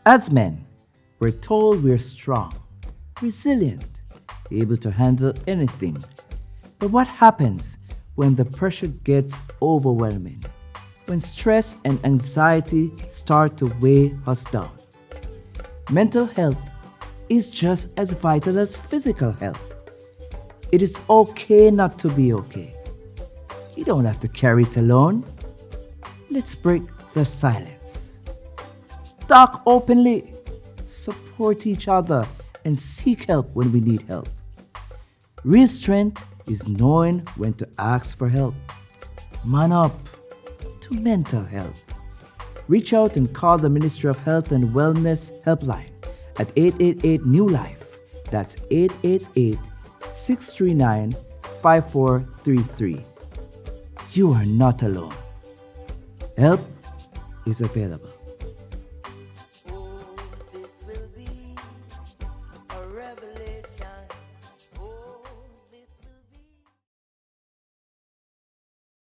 As men, we're told we're strong, resilient, able to handle anything. But what happens when the pressure gets overwhelming? When stress and anxiety start to weigh us down? Mental health is just as vital as physical health. It is okay not to be okay. You don't have to carry it alone. Let's break the silence. Talk openly, support each other, and seek help when we need help. Real strength is knowing when to ask for help. Man up to mental health. Reach out and call the Ministry of Health and Wellness helpline at 888 New Life. That's 888 639 5433. You are not alone. Help is available. Oh, this will be a revelation.